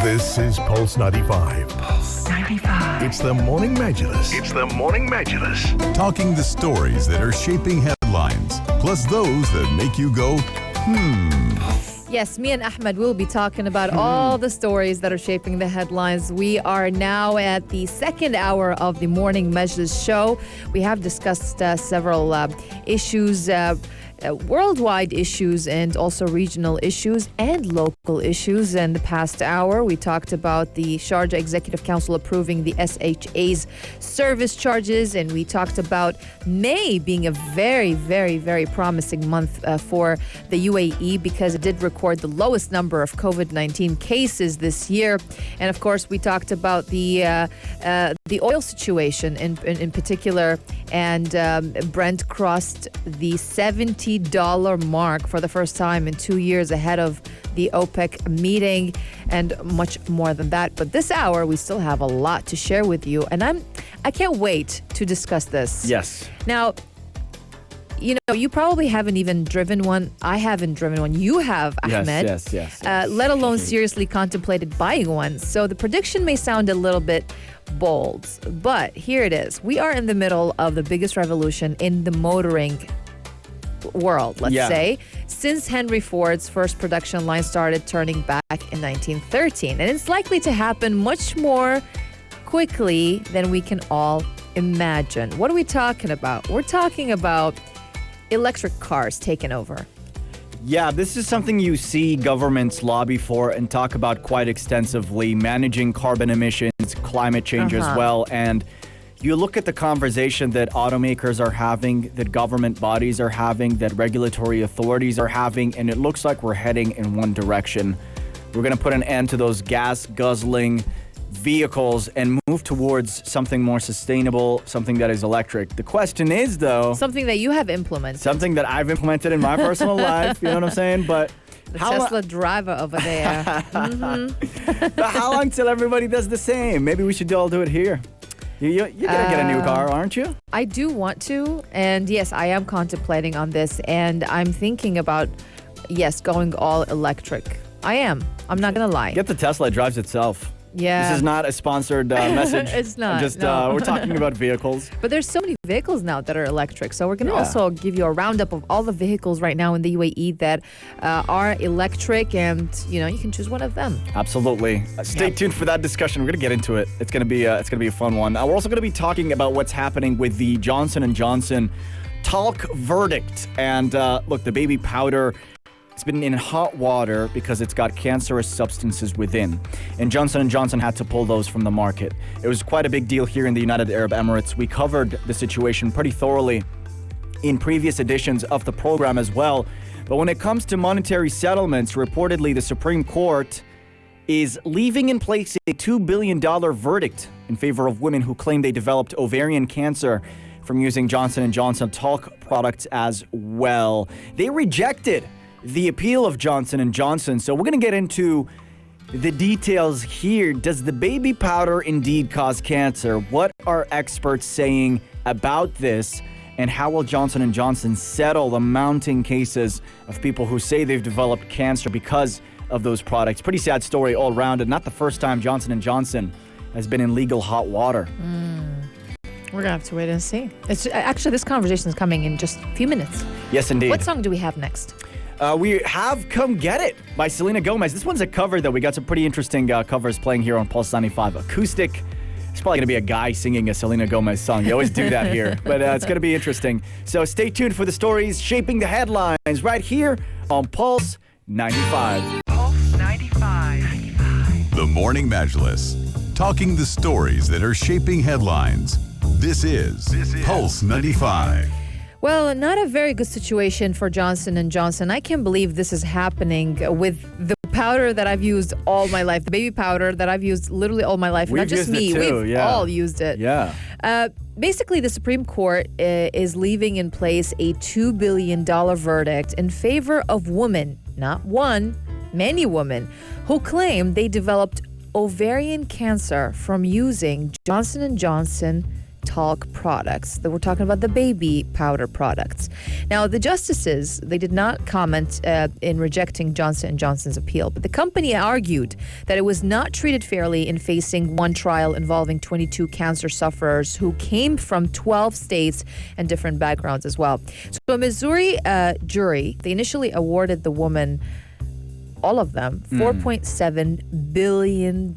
This is Pulse 95. Pulse 95. It's the Morning Majlis. Talking the stories that are shaping headlines, plus those that make you go, Yes, me and Ahmed will be talking about all the stories that are shaping the headlines. We are now at the second hour of the Morning Majlis show. We have discussed several issues, worldwide issues and also regional issues and local issues. In the past hour, we talked about the Sharjah Executive Council approving the SHA's service charges, and we talked about May being a very, very, very promising month for the UAE because it did record the lowest number of COVID-19 cases this year. And of course, we talked about the oil situation in particular, and Brent crossed the $70 mark for the first time in 2 years ahead of the OPEC meeting, and much more than that. But this hour, we still have a lot to share with you, and I can't wait to discuss this. Yes. Now, you know, you probably haven't even driven one. I haven't driven one. You have, Ahmed. Yes. Let alone seriously contemplated buying one. So the prediction may sound a little bit bold, but here it is. We are in the middle of the biggest revolution in the motoring world, let's say, since Henry Ford's first production line started turning back in 1913. And it's likely to happen much more quickly than we can all imagine. What are we talking about? We're talking about electric cars taking over. Yeah, this is something you see governments lobby for and talk about quite extensively, managing carbon emissions, climate change as well. And you look at the conversation that automakers are having, that government bodies are having, that regulatory authorities are having, and it looks like we're heading in one direction. We're going to put an end to those gas-guzzling vehicles and move towards something more sustainable, something that is electric. The question is, though... Something that you have implemented. Something that I've implemented in my personal life, you know what I'm saying? But the Tesla driver over there. But how long till everybody does the same? Maybe we should all do it here. You're going to get a new car, aren't you? I do want to. And yes, I am contemplating on this. And I'm thinking about, going all electric. I am. I'm not going to lie. Get the Tesla. It drives itself. Yeah. This is not a sponsored message. It's not. We're talking about vehicles. But there's so many vehicles now that are electric. So we're going to also give you a roundup of all the vehicles right now in the UAE that are electric, and you can choose one of them. Absolutely. Stay tuned for that discussion. We're going to get into it. It's going to be a fun one. We're also going to be talking about what's happening with the Johnson & Johnson Talc verdict. And look, the baby powder, it's been in hot water because it's got cancerous substances within. And Johnson & Johnson had to pull those from the market. It was quite a big deal here in the United Arab Emirates. We covered the situation pretty thoroughly in previous editions of the program as well. But when it comes to monetary settlements, reportedly the Supreme Court is leaving in place a $2 billion verdict in favor of women who claim they developed ovarian cancer from using Johnson & Johnson Talc products as well. They rejected the appeal of Johnson & Johnson. So we're going to get into the details here. Does the baby powder indeed cause cancer? What are experts saying about this? And how will Johnson & Johnson settle the mounting cases of people who say they've developed cancer because of those products? Pretty sad story all around, and not the first time Johnson & Johnson has been in legal hot water. We're going to have to wait and see. It's actually, this conversation is coming in just a few minutes. Yes, indeed. What song do we have next? We have Come Get It by Selena Gomez. This one's a cover, though. We got some pretty interesting covers playing here on Pulse 95. Acoustic. It's probably going to be a guy singing a Selena Gomez song. You always do that here. But it's going to be interesting. So stay tuned for the stories shaping the headlines right here on Pulse 95. Pulse 95. The Morning Majlis. Talking the stories that are shaping headlines. This is Pulse 95. Well, not a very good situation for Johnson & Johnson. I can't believe this is happening with the powder that I've used all my life, the baby powder that I've used literally all my life. We've Not just used me, it too, we've all used it. Yeah. Basically, the Supreme Court is leaving in place a $2 billion verdict in favor of women, not one, many women, who claim they developed ovarian cancer from using Johnson & Johnson talc products. We're talking about the baby powder products. Now, the justices, they did not comment in rejecting Johnson & Johnson's appeal, but the company argued that it was not treated fairly in facing one trial involving 22 cancer sufferers who came from 12 states and different backgrounds as well. So a Missouri jury, they initially awarded the woman, all of them, $4.7 billion.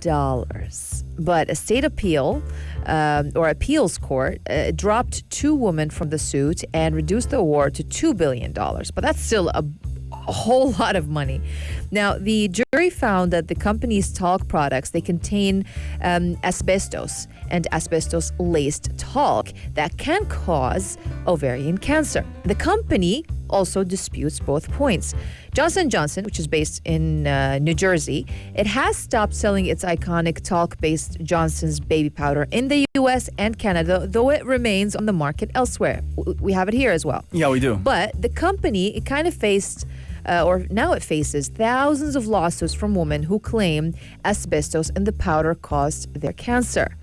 But a state appeal or appeals court dropped two women from the suit and reduced the award to $2 billion. But that's still a whole lot of money. Now, the jury found that the company's talc products, they contain asbestos and asbestos-laced talc that can cause ovarian cancer. The company also disputes both points. Johnson & Johnson, which is based in New Jersey, it has stopped selling its iconic talc-based Johnson's baby powder in the U.S. and Canada, though it remains on the market elsewhere. We have it here as well. Yeah, we do. But the company, it kind of faced now it faces thousands of lawsuits from women who claim asbestos in the powder caused their cancer.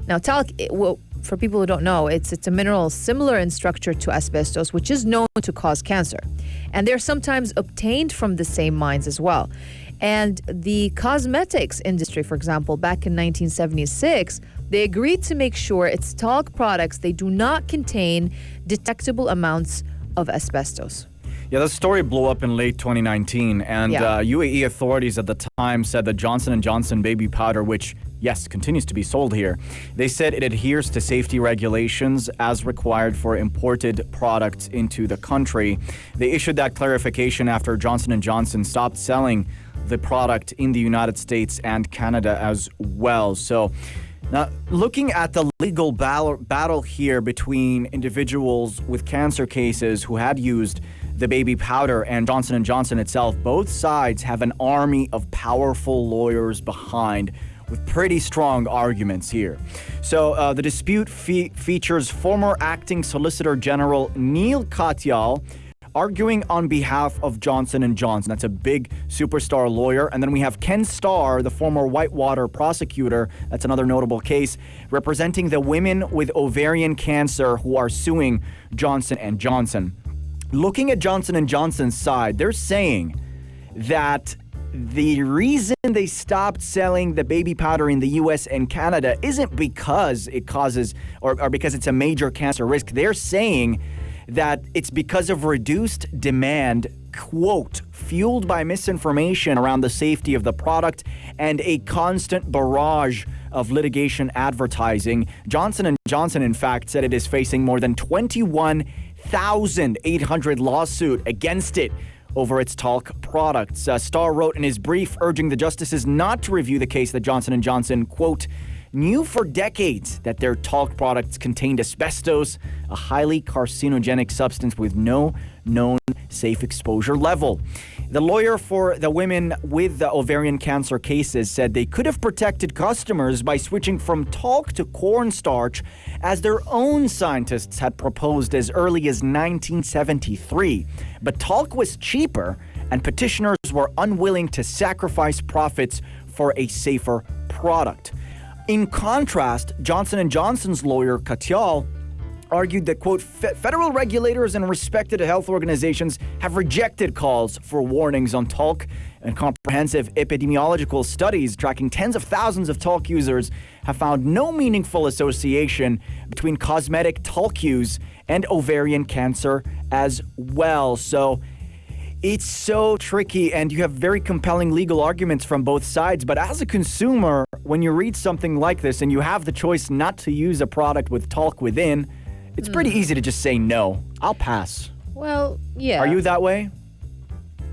Now, talc, for people who don't know, it's a mineral similar in structure to asbestos, which is known to cause cancer. And they're sometimes obtained from the same mines as well. And the cosmetics industry, for example, back in 1976, they agreed to make sure its talc products, they do not contain detectable amounts of asbestos. Yeah, the story blew up in late 2019, and UAE authorities at the time said that Johnson & Johnson baby powder, which, yes, continues to be sold here, they said it adheres to safety regulations as required for imported products into the country. They issued that clarification after Johnson & Johnson stopped selling the product in the United States and Canada as well. So now, looking at the legal battle here between individuals with cancer cases who had used the baby powder and Johnson & Johnson itself, both sides have an army of powerful lawyers behind with pretty strong arguments here. So the dispute features former acting Solicitor General Neil Katyal arguing on behalf of Johnson & Johnson. That's a big superstar lawyer. And then we have Ken Starr, the former Whitewater prosecutor. That's another notable case, representing the women with ovarian cancer who are suing Johnson & Johnson. Looking at Johnson & Johnson's side, they're saying that the reason they stopped selling the baby powder in the U.S. and Canada isn't because it causes or because it's a major cancer risk. They're saying that it's because of reduced demand, quote, fueled by misinformation around the safety of the product and a constant barrage of litigation advertising. Johnson & Johnson, in fact, said it is facing more than 21,800 lawsuits against it over its talc products. Starr wrote in his brief urging the justices not to review the case that Johnson & Johnson, quote, knew for decades that their talc products contained asbestos, a highly carcinogenic substance with no known safe exposure level. The lawyer for the women with the ovarian cancer cases said they could have protected customers by switching from talc to cornstarch, as their own scientists had proposed as early as 1973. But talc was cheaper, and petitioners were unwilling to sacrifice profits for a safer product. In contrast, Johnson & Johnson's lawyer, Katyal, argued that, quote, federal regulators and respected health organizations have rejected calls for warnings on talc, and comprehensive epidemiological studies tracking tens of thousands of talc users have found no meaningful association between cosmetic talc use and ovarian cancer as well. So it's so tricky, and you have very compelling legal arguments from both sides. But as a consumer, when you read something like this and you have the choice not to use a product with talc within, it's pretty easy to just say no. I'll pass. Well, yeah. Are you that way?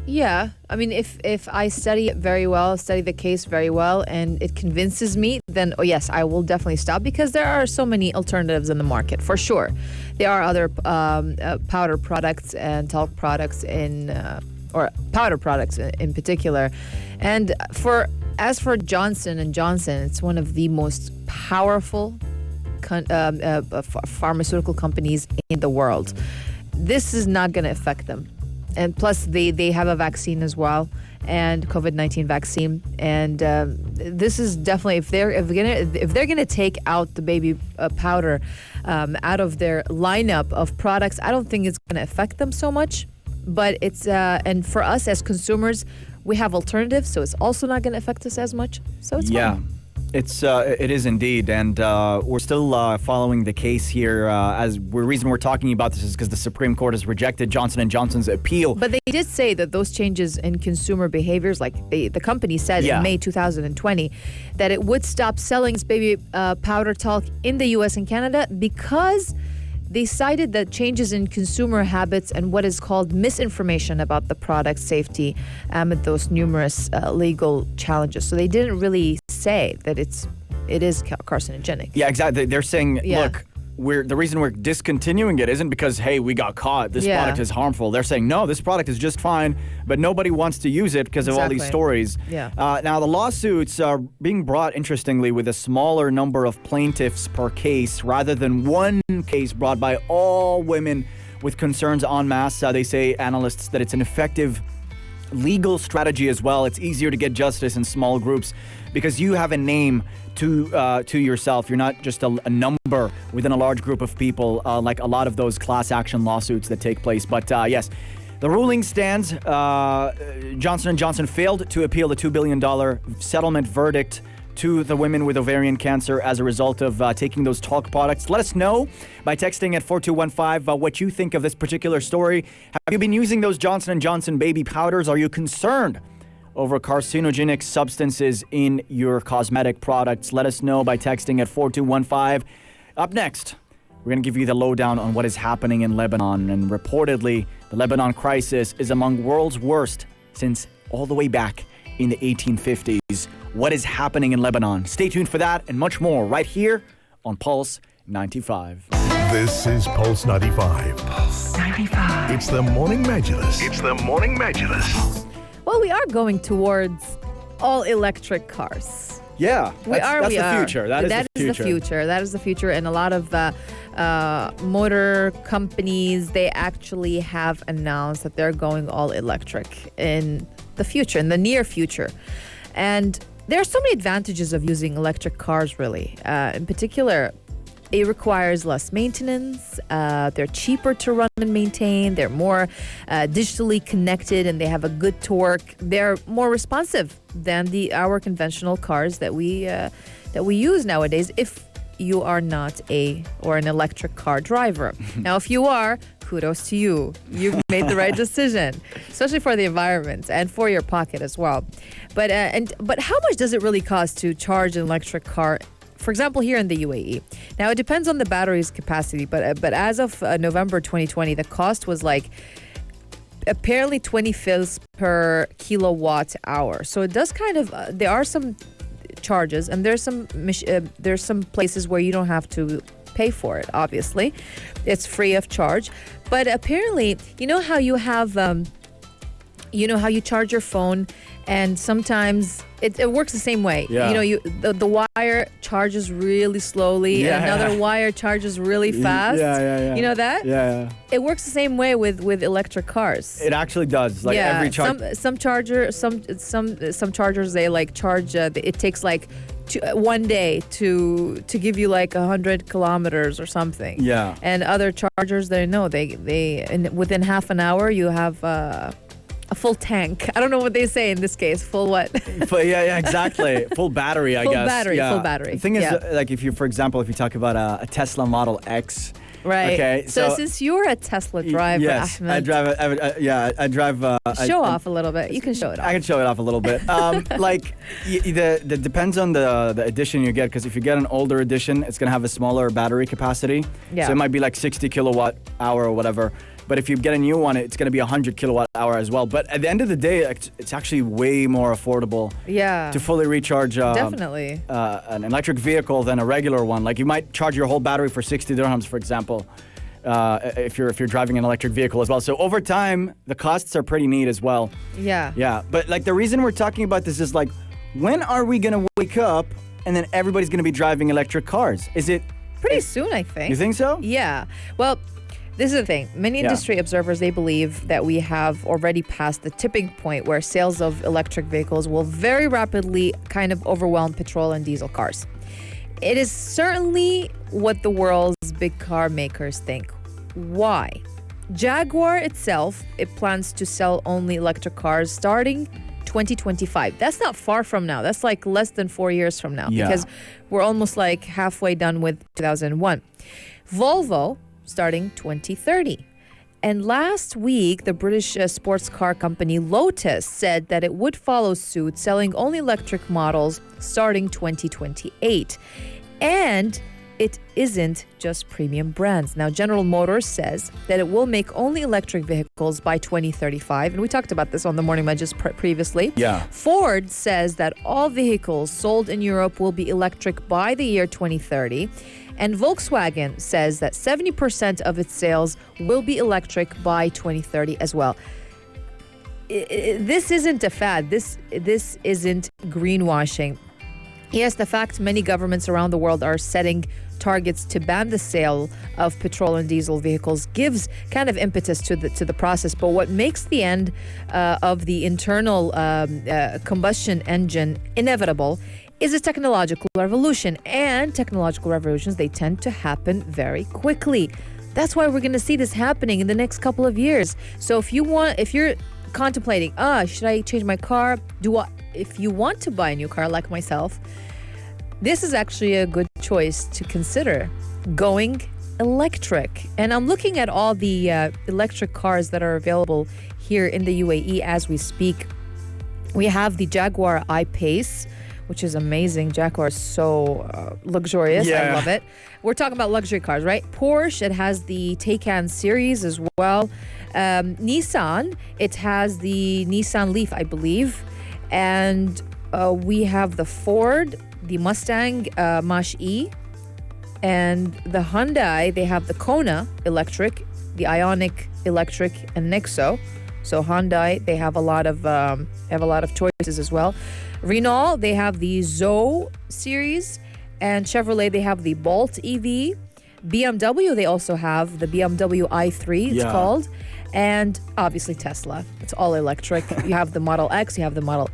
Yeah. I mean, if I study it very well, study the case very well, and it convinces me, then, oh yes, I will definitely stop, because there are so many alternatives in the market, for sure. There are other powder products and talc products or powder products in particular. And as for Johnson & Johnson, it's one of the most powerful pharmaceutical companies in the world. This is not going to affect them. And plus, they have a vaccine as well. and COVID-19 vaccine. And this is definitely, if they're gonna take out the baby powder out of their lineup of products, I don't think it's gonna affect them so much. But it's and for us as consumers, we have alternatives, so it's also not gonna affect us as much. So it's fine. It is indeed, and we're still following the case here. Reason we're talking about this is because the Supreme Court has rejected Johnson & Johnson's appeal. But they did say that those changes in consumer behaviors, like the company said in May 2020, that it would stop selling its baby powder talc in the U.S. and Canada because they cited that changes in consumer habits and what is called misinformation about the product safety amid those numerous legal challenges. So they didn't really say that it is carcinogenic. Yeah, exactly. They're saying, look, the reason we're discontinuing it isn't because, hey, we got caught. This product is harmful. They're saying, no, this product is just fine, but nobody wants to use it because of all these stories. Yeah. Now, the lawsuits are being brought, interestingly, with a smaller number of plaintiffs per case rather than one case brought by all women with concerns en masse. They say, analysts, that it's an effective legal strategy as well. It's easier to get justice in small groups because you have a name to yourself. You're not just a number within a large group of people like a lot of those class action lawsuits that take place. But yes, the ruling stands. Johnson & Johnson failed to appeal the $2 billion settlement verdict to the women with ovarian cancer as a result of taking those talc products. Let us know by texting at 4215 what you think of this particular story. Have you been using those Johnson & Johnson baby powders? Are you concerned over carcinogenic substances in your cosmetic products? Let us know by texting at 4215. Up next, we're going to give you the lowdown on what is happening in Lebanon. And reportedly, the Lebanon crisis is among world's worst since all the way back in the 1850s. What is happening in Lebanon? Stay tuned for that and much more right here on Pulse 95. This is Pulse 95. Pulse 95. It's the Morning Majlis. It's the Morning Majlis. Well, we are going towards all electric cars. Yeah, that's the are. future. That is the future. That is the future. And a lot of motor companies, they actually have announced that they're going all electric in the future, in the near future. And there are so many advantages of using electric cars, really. In particular, it requires less maintenance. They're cheaper to run and maintain. They're more digitally connected, and they have a good torque. They're more responsive than our conventional cars that we use nowadays. If you are not an electric car driver, now if you are, kudos to you. You've made the right decision, especially for the environment and for your pocket as well. But how much does it really cost to charge an electric car? For example, here in the UAE. Now, it depends on the battery's capacity, but as of November 2020, the cost was like apparently 20 fils per kilowatt hour. So it does kind of, there are some charges, and there's some places where you don't have to pay for it, obviously. It's free of charge. But apparently, you know how you have, how you charge your phone, and sometimes it works the same way. Yeah. The wire charges really slowly, and another wire charges really fast. Yeah. You know that? Yeah. It works the same way with electric cars. It actually does. Like every charge. Some chargers, they like charge. It takes like 1 day to give you like 100 kilometers or something. Yeah. And other chargers, within half an hour you have a full tank. I don't know what they say in this case. Full what? Yeah, exactly. Full battery, I guess. Full battery. The thing is, like, if you talk about a Tesla Model X. Right. Okay. So since you're a Tesla driver, yes, Ahmed, I drive. Show off a little bit. You can show it off. I can show it off a little bit. Depends on the edition you get, because if you get an older edition, it's gonna have a smaller battery capacity. Yeah. So it might be like 60 kilowatt hour or whatever. But if you get a new one, it's going to be 100 kilowatt hour as well. But at the end of the day, it's actually way more affordable to fully recharge definitely an electric vehicle than a regular one. Like, you might charge your whole battery for 60 dirhams, for example, if you're driving an electric vehicle as well. So over time, the costs are pretty neat as well. Yeah. Yeah. But like, the reason we're talking about this is like, when are we going to wake up and then everybody's going to be driving electric cars? Is it pretty soon, I think. You think so? Yeah. Well, This is the thing. Many industry observers, they believe that we have already passed the tipping point where sales of electric vehicles will very rapidly kind of overwhelm petrol and diesel cars. It is certainly what the world's big car makers think. Why? Jaguar itself, it plans to sell only electric cars starting 2025. That's not far from now. That's like less than 4 years from now because we're almost like halfway done with 2001. Volvo, starting 2030. And last week, the British sports car company Lotus said that it would follow suit, selling only electric models starting 2028. And it isn't just premium brands. Now, General Motors says that it will make only electric vehicles by 2035. And we talked about this on the Morning Majlis previously. Yeah. Ford says that all vehicles sold in Europe will be electric by the year 2030. And Volkswagen says that 70% of its sales will be electric by 2030 as well. This isn't a fad. This isn't greenwashing. Yes, the fact many governments around the world are setting targets to ban the sale of petrol and diesel vehicles gives kind of impetus to the process. But what makes the end of the internal combustion engine inevitable is a technological revolution. And technological revolutions, they tend to happen very quickly. That's why we're going to see this happening in the next couple of years. So if you're contemplating, should I change my car? If you want to buy a new car like myself, this is actually a good choice to consider, going electric. And I'm looking at all the electric cars that are available here in the UAE as we speak. We have the Jaguar I-Pace, which is amazing. Jaguar is so luxurious. I love it. We're talking about luxury cars, right? Porsche, it has the Taycan series as well. Nissan, it has the Nissan Leaf, I believe. And we have the Ford, the Mustang Mach-E, and the Hyundai, they have the Kona electric, the Ioniq electric, and Nexo. So Hyundai, they have a lot of choices as well. Renault, they have the Zoe series, and Chevrolet, they have the Bolt EV. BMW, they also have the BMW i3, it's called. And obviously Tesla. It's all electric. You have the Model X, you have the Model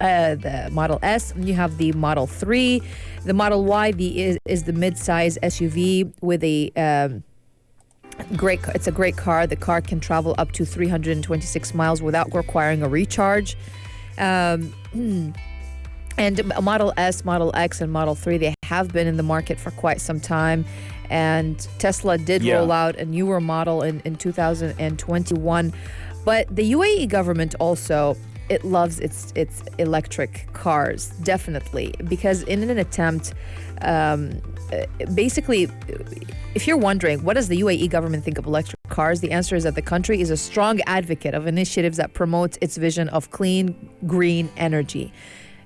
S, and you have the Model 3. The Model Y is the mid-size SUV with a it's a great car. The car can travel up to 326 miles without requiring a recharge. And Model S, Model X, and Model 3, they have been in the market for quite some time. And Tesla did roll out a newer model in 2021. But the UAE government also, it loves its electric cars, definitely. Because in an attempt, basically, if you're wondering, what does the UAE government think of electric cars? The answer is that the country is a strong advocate of initiatives that promote its vision of clean, green energy.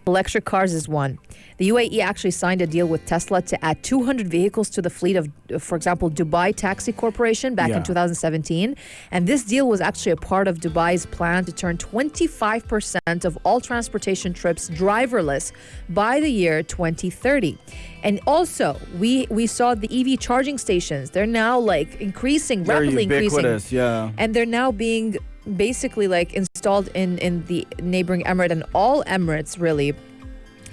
Electric cars is one. The UAE actually signed a deal with Tesla to add 200 vehicles to the fleet of, for example, Dubai Taxi Corporation back in 2017. And this deal was actually a part of Dubai's plan to turn 25% of all transportation trips driverless by the year 2030. And also, we saw the EV charging stations. They're now like rapidly increasing. And they're now being basically like installed in the neighboring emirate and all emirates really.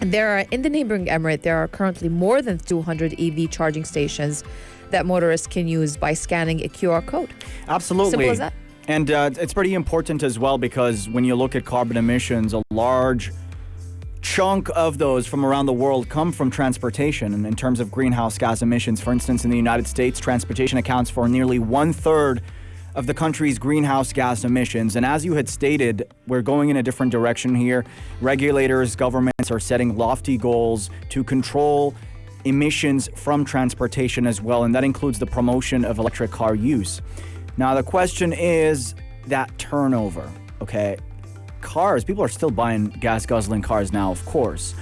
In the neighboring emirate, there are currently more than 200 EV charging stations that motorists can use by scanning a QR code. Absolutely. Simple as that. And it's pretty important as well because when you look at carbon emissions, a large chunk of those from around the world come from transportation. And in terms of greenhouse gas emissions, for instance, in the United States, transportation accounts for nearly 1/3 of the country's greenhouse gas emissions. And as you had stated, we're going in a different direction here. Regulators, governments are setting lofty goals to control emissions from transportation as well, and that includes the promotion of electric car use. Now, the question is that turnover, okay? Cars, people are still buying gas-guzzling cars now, of course.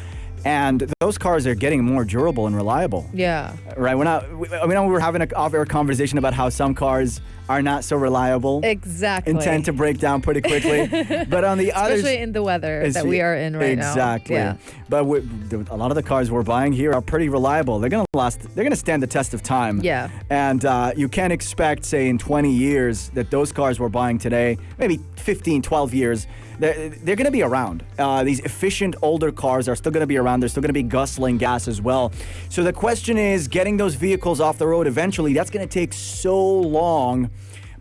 And those cars are getting more durable and reliable. Yeah. Right? We were having an off-air conversation about how some cars are not so reliable. Exactly. And tend to break down pretty quickly. But on the others... Especially in the weather that we are in right now. Exactly. Yeah. But a lot of the cars we're buying here are pretty reliable. They're going to They're gonna stand the test of time. Yeah. And you can't expect, say, in 20 years that those cars we're buying today, maybe 15, 12 years, they're going to be around. These efficient older cars are still going to be around. They're still going to be guzzling gas as well. So the question is, getting those vehicles off the road eventually, that's going to take so long.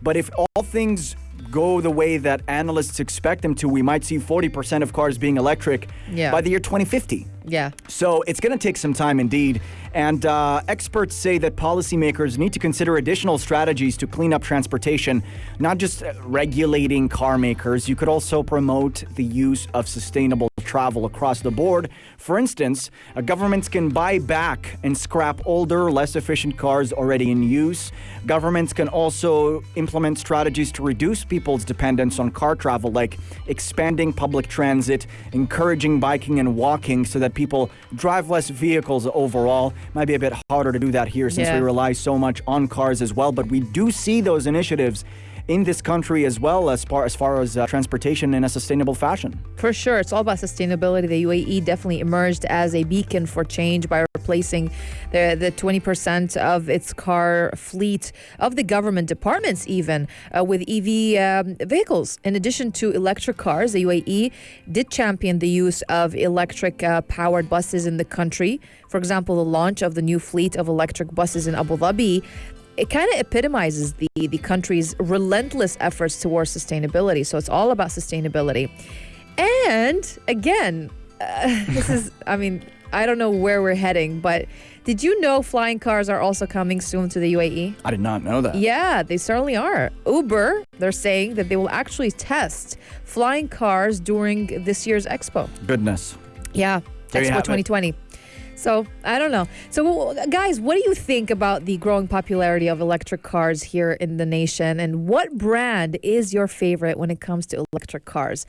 But if all things go the way that analysts expect them to, we might see 40% of cars being electric by the year 2050. Yeah. So it's going to take some time indeed. And experts say that policymakers need to consider additional strategies to clean up transportation, not just regulating car makers. You could also promote the use of sustainable travel across the board. For instance, governments can buy back and scrap older, less efficient cars already in use. Governments can also implement strategies to reduce people's dependence on car travel, like expanding public transit, encouraging biking and walking so that people drive less vehicles overall. Might be a bit harder to do that here since we rely so much on cars as well, but we do see those initiatives in this country as well as far as transportation in a sustainable fashion. For sure. It's all about sustainability. The UAE definitely emerged as a beacon for change by replacing the 20% of its car fleet of the government departments even with EV vehicles. In addition to electric cars, the UAE did champion the use of electric powered buses in the country. For example, the launch of the new fleet of electric buses in Abu Dhabi, it kind of epitomizes the country's relentless efforts towards sustainability. So it's all about sustainability. And again, this is, I don't know where we're heading, but did you know flying cars are also coming soon to the UAE? I did not know that. Yeah, they certainly are. Uber, they're saying that they will actually test flying cars during this year's Expo. Goodness. Yeah, There you Expo have it. 2020. So, I don't know. So, guys, what do you think about the growing popularity of electric cars here in the nation? And what brand is your favorite when it comes to electric cars?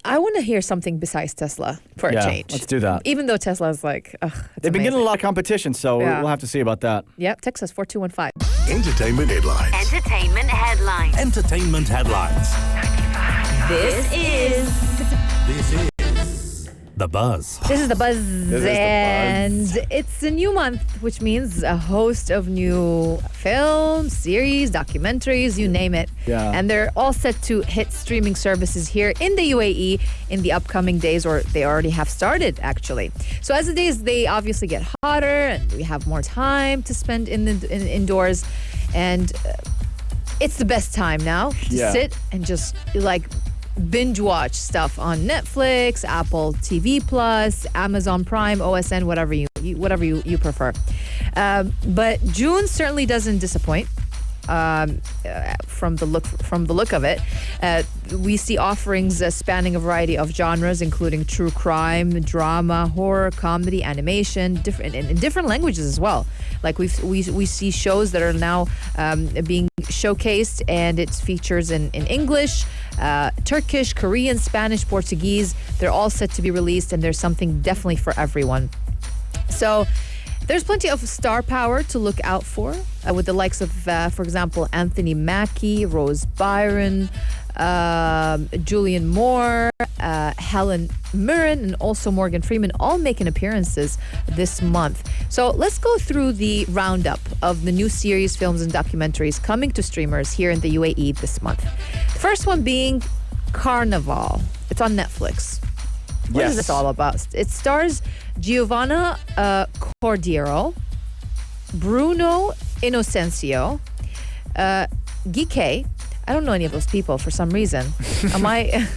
I want to hear something besides Tesla for a change. Let's do that. Even though Tesla is like, They've been getting a lot of competition, so we'll have to see about that. Yep, text us 4215. Entertainment headlines. Entertainment headlines. Entertainment headlines. This is The Buzz. This is the Buzz, Buzz. and it's a new month, which means a host of new films, series, documentaries, you name it. Yeah. And they're all set to hit streaming services here in the UAE in the upcoming days, or they already have started, actually. So as the days, they obviously get hotter, and we have more time to spend indoors, and it's the best time now to sit and just binge watch stuff on Netflix, Apple TV Plus, Amazon Prime, OSN, whatever you prefer. But June certainly doesn't disappoint. From the look of it, we see offerings spanning a variety of genres, including true crime, drama, horror, comedy, animation, in different languages as well. Like we see shows that are now being showcased, and it's features in English, Turkish, Korean, Spanish, Portuguese. They're all set to be released, and there's something definitely for everyone. So there's plenty of star power to look out for with the likes of, for example, Anthony Mackie, Rose Byron, Julianne Moore, Helen Mirren, and also Morgan Freeman, all making appearances this month. So let's go through the roundup of the new series, films, and documentaries coming to streamers here in the UAE this month. The first one being Carnival. It's on Netflix. What is this all about? It stars Giovanna Cordiero, Bruno Innocencio, Gike. I don't know any of those people for some reason. Am I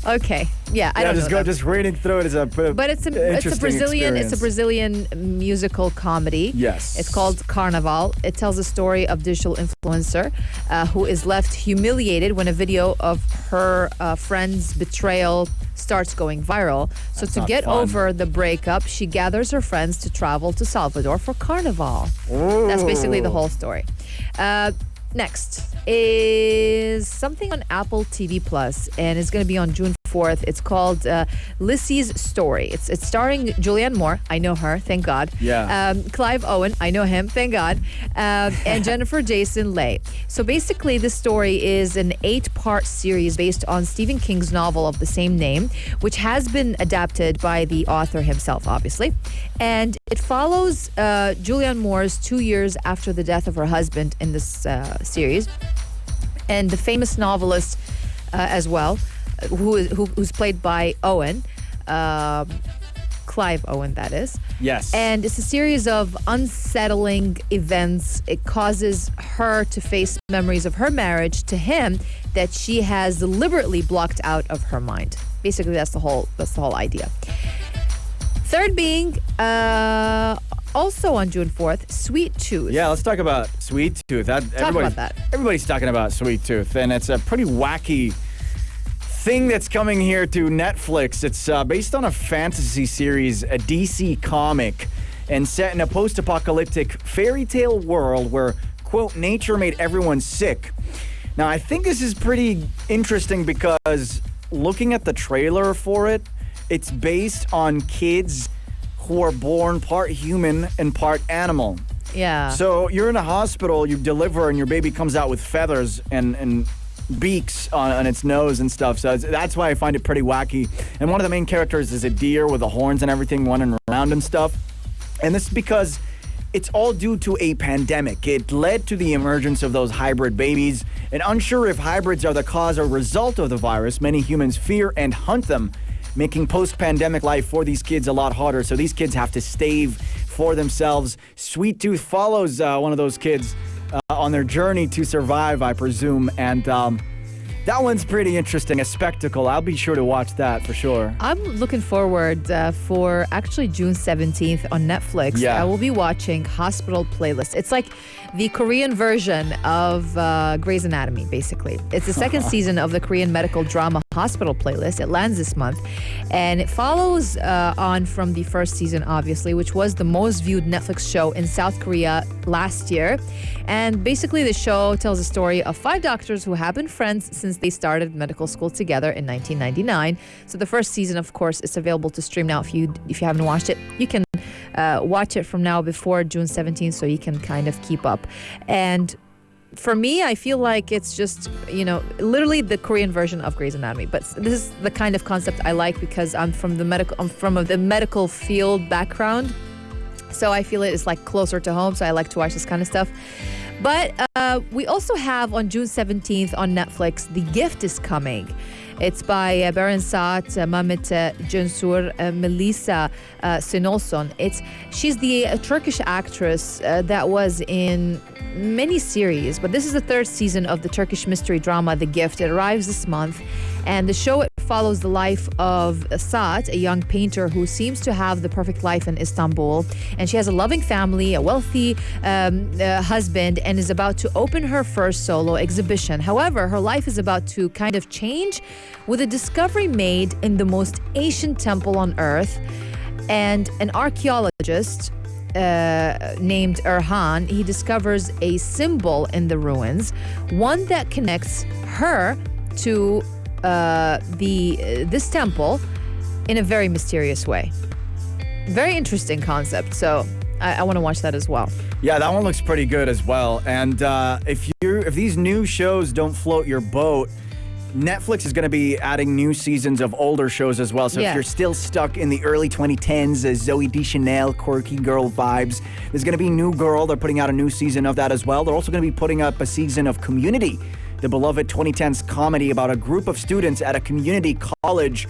okay? Yeah, I don't know. Just reading through it is but it's a Brazilian musical comedy. Yes. It's called Carnival. It tells the story of digital influencer who is left humiliated when a video of her friend's betrayal starts going viral. So to get over the breakup, she gathers her friends to travel to Salvador for Carnival. Ooh. That's basically the whole story. Next is something on Apple TV Plus, and it's going to be on June 4th. It's called Lissy's Story. It's starring Julianne Moore. I know her, thank God. Yeah. Clive Owen. I know him, thank God. And Jennifer Jason Leigh. So basically, this story is an 8-part series based on Stephen King's novel of the same name, which has been adapted by the author himself, obviously. And it follows Julianne Moore's 2 years after the death of her husband in this series. And the famous novelist as well, who's played by Owen, Clive Owen, that is. Yes. And it's a series of unsettling events. It causes her to face memories of her marriage to him that she has deliberately blocked out of her mind. Basically, that's the whole idea. Third being, also on June 4th, Sweet Tooth. Yeah, let's talk about Sweet Tooth. Talk about that. Everybody's talking about Sweet Tooth, and it's a pretty wacky thing that's coming here to Netflix. It's based on a fantasy series, a DC comic, and set in a post-apocalyptic fairy tale world where, quote, nature made everyone sick. Now, I think this is pretty interesting because looking at the trailer for it, it's based on kids who are born part human and part animal. Yeah. So you're in a hospital, you deliver, and your baby comes out with feathers and beaks on its nose and stuff. So that's why I find it pretty wacky. And one of the main characters is a deer with the horns and everything running around and stuff. And this is because it's all due to a pandemic. It led to the emergence of those hybrid babies. And unsure if hybrids are the cause or result of the virus, many humans fear and hunt them, making post-pandemic life for these kids a lot harder. So these kids have to stave for themselves. Sweet Tooth follows one of those kids on their journey to survive, I presume. And that one's pretty interesting, a spectacle. I'll be sure to watch that for sure. I'm looking forward for actually June 17th on Netflix. Yeah. I will be watching Hospital Playlist. It's like the Korean version of Grey's Anatomy, basically. It's the second season of the Korean medical drama Hospital Playlist. It lands this month. And it follows on from the first season, obviously, which was the most viewed Netflix show in South Korea last year. And basically, the show tells a story of 5 doctors who have been friends since they started medical school together in 1999. So the first season, of course, is available to stream now. If you haven't watched it, you can watch it from now before June 17th so you can kind of keep up. And for me, I feel like it's just, literally the Korean version of Grey's Anatomy. But this is the kind of concept I like because I'm from the medical field background. So I feel it is like closer to home. So I like to watch this kind of stuff. But we also have on June 17th on Netflix, The Gift is Coming. It's by Beren Saat, Mehmet Censur, Melissa Sinolson. She's the Turkish actress that was in many series, but this is the 3rd season of the Turkish mystery drama The Gift. It arrives this month, and the show follows the life of Saat, a young painter who seems to have the perfect life in Istanbul. And she has a loving family, a wealthy husband, and is about to open her first solo exhibition. However, her life is about to kind of change with a discovery made in the most ancient temple on earth. And an archaeologist named Erhan, he discovers a symbol in the ruins, one that connects her to this temple in a very mysterious way. Very interesting concept. So I want to watch that as well. Yeah, that one looks pretty good as well. And if these new shows don't float your boat, Netflix is going to be adding new seasons of older shows as well. So if you're still stuck in the early 2010s, Zoe Deschanel, quirky girl vibes, there's going to be New Girl. They're putting out a new season of that as well. They're also going to be putting up a season of Community, the beloved 2010s comedy about a group of students at a community college.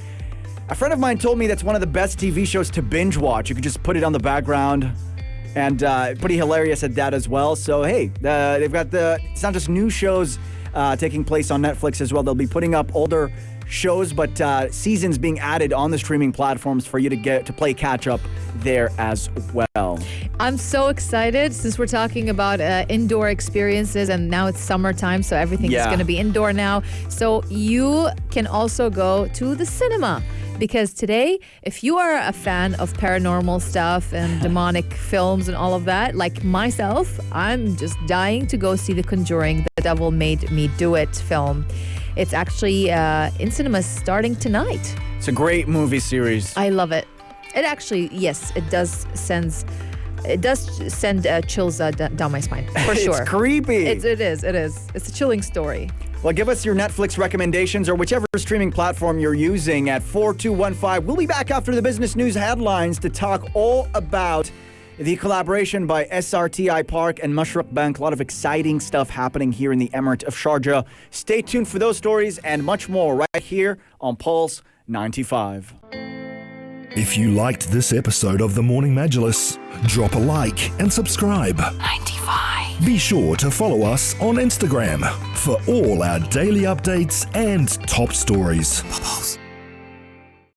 A friend of mine told me that's one of the best TV shows to binge watch. You could just put it on the background, and pretty hilarious at that as well. So hey, they've got it's not just new shows taking place on Netflix as well. They'll be putting up older shows, but seasons being added on the streaming platforms for you to play catch up there as well. I'm so excited since we're talking about indoor experiences, and now it's summertime, so everything is going to be indoor now. So you can also go to the cinema. Because today, if you are a fan of paranormal stuff and demonic films and all of that, like myself, I'm just dying to go see The Conjuring, The Devil Made Me Do It film. It's actually in cinemas starting tonight. It's a great movie series. I love it. It actually, yes, it does send chills down my spine, for sure. It's creepy. It is. It's a chilling story. Well, give us your Netflix recommendations or whichever streaming platform you're using at 4215. We'll be back after the business news headlines to talk all about the collaboration by SRTI Park and Mashruq Bank. A lot of exciting stuff happening here in the Emirate of Sharjah. Stay tuned for those stories and much more right here on Pulse 95. If you liked this episode of the Morning Majlis, drop a like and subscribe. 95. Be sure to follow us on Instagram for all our daily updates and top stories. Pulse.